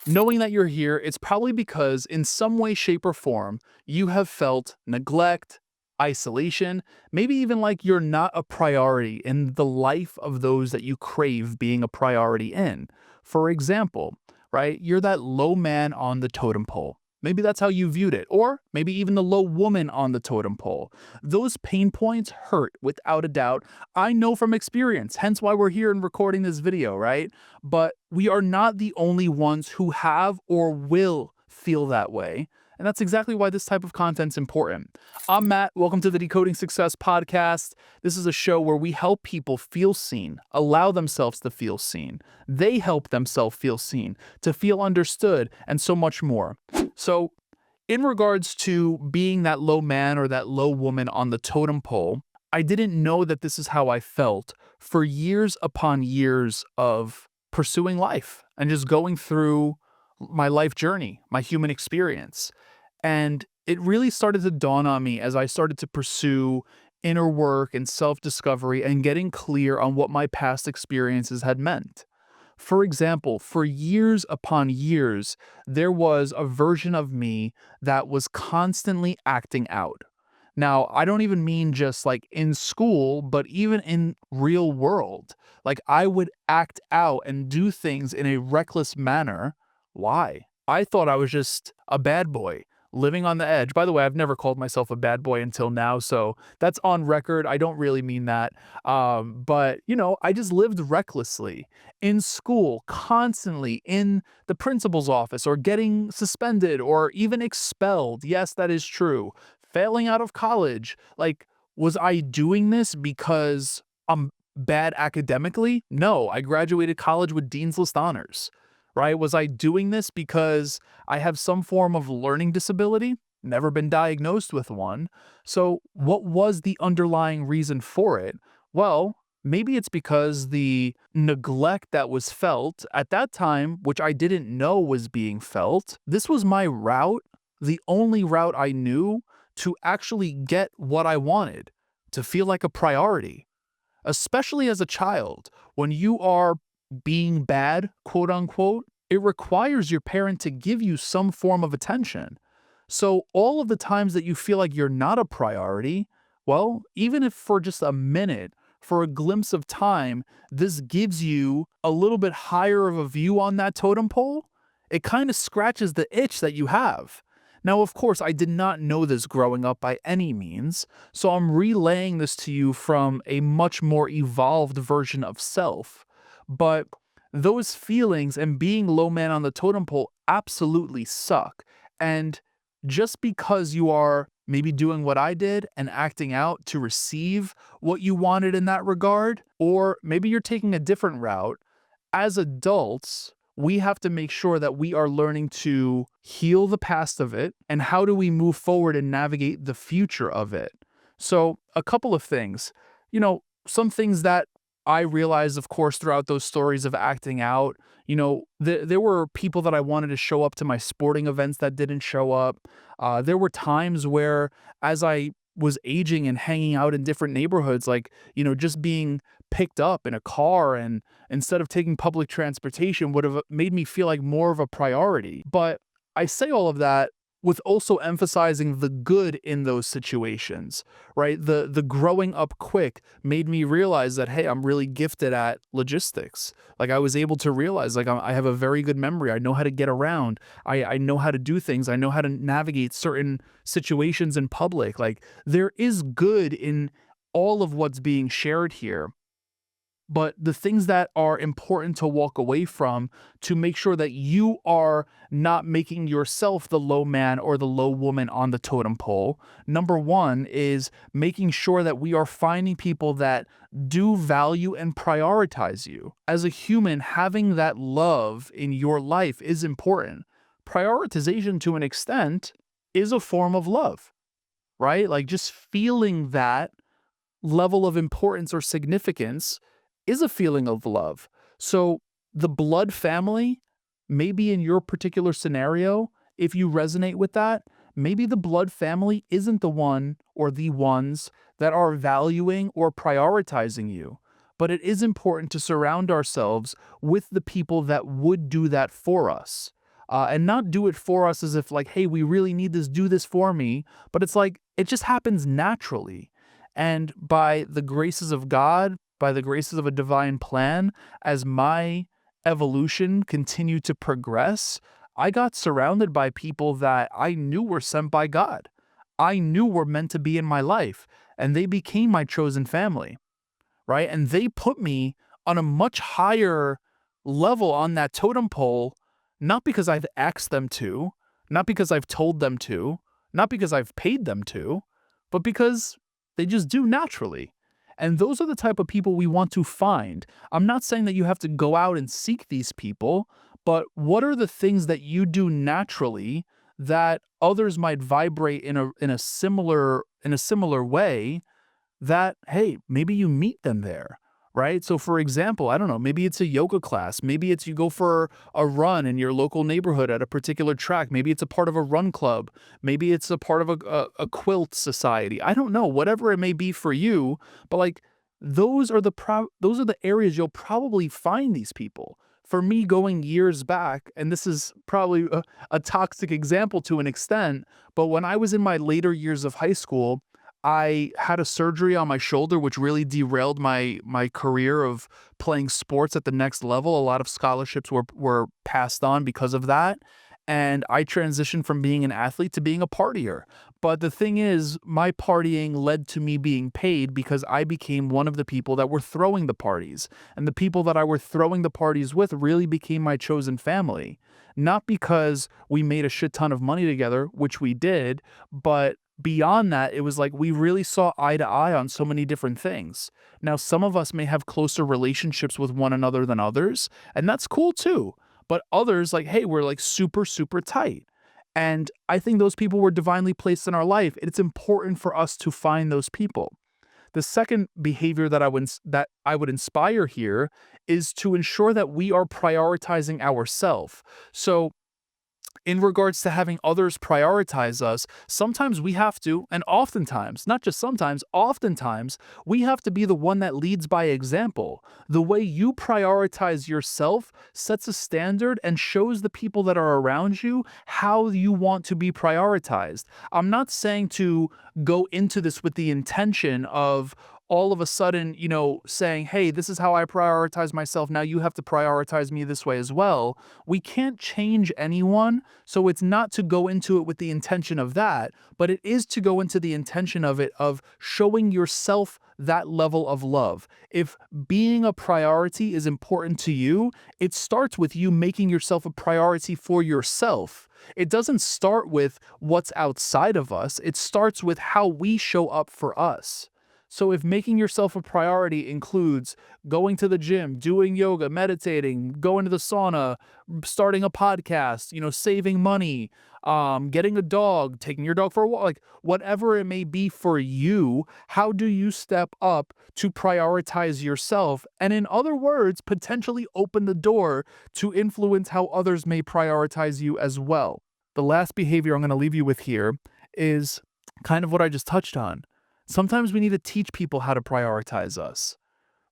Knowing that you're here, it's probably because in some way, shape, or form, you have felt neglect, isolation, maybe even like you're not a priority in the life of those that you crave being a priority in. For example, right, you're that low man on the totem pole. Maybe that's how you viewed it, or maybe even the low woman on the totem pole. Those pain points hurt without a doubt. I know from experience, hence why we're here and recording this video, right? But we are not the only ones who have or will feel that way. And that's exactly why this type of content's important. I'm Matt. Welcome to the Decoding Success podcast. This is a show where we help people feel seen, allow themselves to feel seen. They help themselves feel seen, to feel understood, and so much more. So, in regards to being that low man or that low woman on the totem pole, I didn't know that this is how I felt for years upon years of pursuing life and just going through my life journey, my human experience. And it really started to dawn on me as I started to pursue inner work and self discovery and getting clear on what my past experiences had meant. For example, for years upon years, there was a version of me that was constantly acting out. Now, I don't even mean just like in school, but even in real world. Like I would act out and do things in a reckless manner. Why? I thought I was just a bad boy living on the edge. By the way, I've never called myself a bad boy until now, so that's on record. I don't really mean that. But, I just lived recklessly in school, constantly in the principal's office, or getting suspended or even expelled. Yes, that is true. Failing out of college. Like, was I doing this because I'm bad academically? No, I graduated college with Dean's List honors, right? Was I doing this because I have some form of learning disability? Never been diagnosed with one. So, what was the underlying reason for it? Well, maybe it's because the neglect that was felt at that time, which I didn't know was being felt, this was my route, the only route I knew to actually get what I wanted, to feel like a priority, especially as a child. When you are being bad, quote unquote, it requires your parent to give you some form of attention. So, all of the times that you feel like you're not a priority, well, even if for just a minute, for a glimpse of time, this gives you a little bit higher of a view on that totem pole, it kind of scratches the itch that you have. Now, of course, I did not know this growing up by any means, so I'm relaying this to you from a much more evolved version of self. But those feelings and being low man on the totem pole absolutely suck. And just because you are maybe doing what I did and acting out to receive what you wanted in that regard, or maybe you're taking a different route, as adults, we have to make sure that we are learning to heal the past of it and how do we move forward and navigate the future of it. So, a couple of things. Some things that I realized, of course, throughout those stories of acting out, there were people that I wanted to show up to my sporting events that didn't show up. There were times where, as I was aging and hanging out in different neighborhoods, like, just being picked up in a car and instead of taking public transportation would have made me feel like more of a priority. But I say all of that with also emphasizing the good in those situations, right? The growing up quick made me realize that, hey, I'm really gifted at logistics. Like I was able to realize like I have a very good memory. I know how to get around. I know how to do things. I know how to navigate certain situations in public. Like there is good in all of what's being shared here, but the things that are important to walk away from to make sure that you are not making yourself the low man or the low woman on the totem pole. Number one is making sure that we are finding people that do value and prioritize you. As a human, having that love in your life is important. Prioritization, to an extent, is a form of love, right? Like just feeling that level of importance or significance is a feeling of love. So the blood family, maybe in your particular scenario, if you resonate with that, maybe the blood family isn't the one or the ones that are valuing or prioritizing you. But it is important to surround ourselves with the people that would do that for us. and not do it for us as if like, hey, we really need this, do this for me. But it's like, it just happens naturally. And by the graces of God, by the graces of a divine plan, as my evolution continued to progress, I got surrounded by people that I knew were sent by God. I knew were meant to be in my life, and they became my chosen family, right? And they put me on a much higher level on that totem pole, not because I've asked them to, not because I've told them to, not because I've paid them to, but because they just do naturally. And those are the type of people we want to find. I'm not saying that you have to go out and seek these people, but what are the things that you do naturally that others might vibrate in a similar way, that, hey, maybe you meet them there, right? So, for example, I don't know, maybe it's a yoga class. Maybe it's you go for a run in your local neighborhood at a particular track. Maybe it's a part of a run club. Maybe it's a part of a quilt society. I don't know, whatever it may be for you. But like, those are the areas you'll probably find these people. For me, going years back, and this is probably a toxic example to an extent, but when I was in my later years of high school, I had a surgery on my shoulder, which really derailed my career of playing sports at the next level. A lot of scholarships were passed on because of that, and I transitioned from being an athlete to being a partier. But the thing is, my partying led to me being paid because I became one of the people that were throwing the parties, and the people that I were throwing the parties with really became my chosen family. Not because we made a shit ton of money together, which we did, but beyond that, it was like we really saw eye to eye on so many different things. Now, some of us may have closer relationships with one another than others, and that's cool too. But others, like, hey, we're like super, super tight. And I think those people were divinely placed in our life. It's important for us to find those people. The second behavior that I would inspire here is to ensure that we are prioritizing ourselves. So, in regards to having others prioritize us, sometimes we have to, and oftentimes, not just sometimes, oftentimes, we have to be the one that leads by example. The way you prioritize yourself sets a standard and shows the people that are around you how you want to be prioritized. I'm not saying to go into this with the intention of all of a sudden, saying, hey, this is how I prioritize myself. Now you have to prioritize me this way as well. We can't change anyone. So it's not to go into it with the intention of that, but it is to go into the intention of it, of showing yourself that level of love. If being a priority is important to you, it starts with you making yourself a priority for yourself. It doesn't start with what's outside of us, it starts with how we show up for us. So if making yourself a priority includes going to the gym, doing yoga, meditating, going to the sauna, starting a podcast, saving money, getting a dog, taking your dog for a walk, like whatever it may be for you, how do you step up to prioritize yourself? And in other words, potentially open the door to influence how others may prioritize you as well. The last behavior I'm going to leave you with here is kind of what I just touched on. Sometimes we need to teach people how to prioritize us,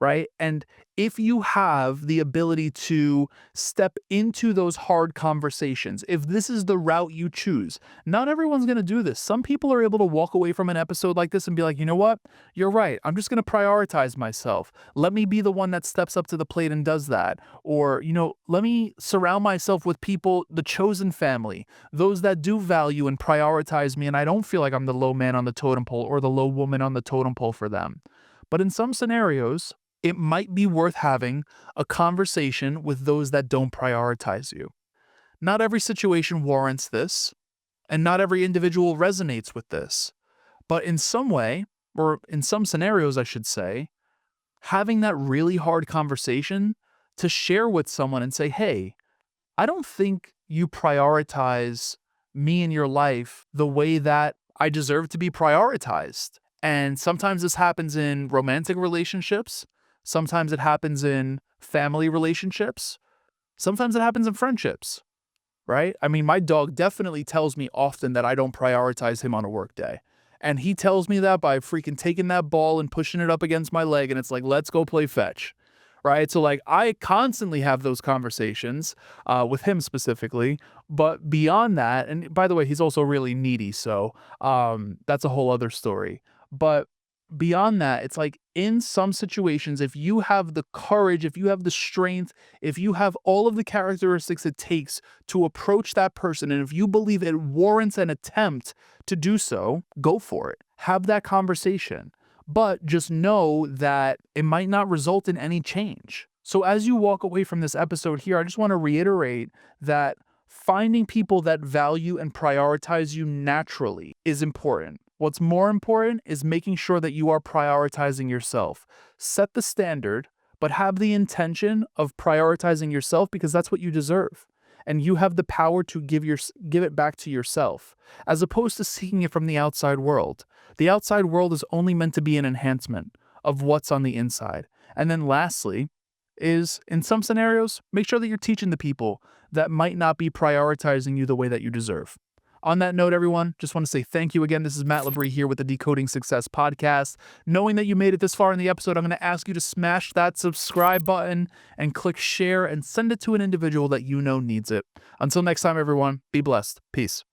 right? And if you have the ability to step into those hard conversations, if this is the route you choose, not everyone's going to do this. Some people are able to walk away from an episode like this and be like, you know what? You're right. I'm just going to prioritize myself. Let me be the one that steps up to the plate and does that. Or, let me surround myself with people, the chosen family, those that do value and prioritize me. And I don't feel like I'm the low man on the totem pole or the low woman on the totem pole for them. But in some scenarios, it might be worth having a conversation with those that don't prioritize you. Not every situation warrants this, and not every individual resonates with this. But in some way, or in some scenarios, I should say, having that really hard conversation to share with someone and say, hey, I don't think you prioritize me in your life the way that I deserve to be prioritized. And sometimes this happens in romantic relationships. Sometimes it happens in family relationships. Sometimes it happens in friendships, right? I mean, my dog definitely tells me often that I don't prioritize him on a work day. And he tells me that by freaking taking that ball and pushing it up against my leg. And it's like, let's go play fetch, right? So like I constantly have those conversations with him specifically, but beyond that, and by the way, he's also really needy, so that's a whole other story. But beyond that, it's like in some situations, if you have the courage, if you have the strength, if you have all of the characteristics it takes to approach that person, and if you believe it warrants an attempt to do so, go for it. Have that conversation. But just know that it might not result in any change. So, as you walk away from this episode here, I just want to reiterate that finding people that value and prioritize you naturally is important. What's more important is making sure that you are prioritizing yourself. Set the standard, but have the intention of prioritizing yourself because that's what you deserve. And you have the power to give it back to yourself, as opposed to seeking it from the outside world. The outside world is only meant to be an enhancement of what's on the inside. And then lastly, is in some scenarios, make sure that you're teaching the people that might not be prioritizing you the way that you deserve. On that note, everyone, just want to say thank you again. This is Matt Labrie here with the Decoding Success podcast. Knowing that you made it this far in the episode, I'm going to ask you to smash that subscribe button and click share and send it to an individual that you know needs it. Until next time, everyone, be blessed. Peace.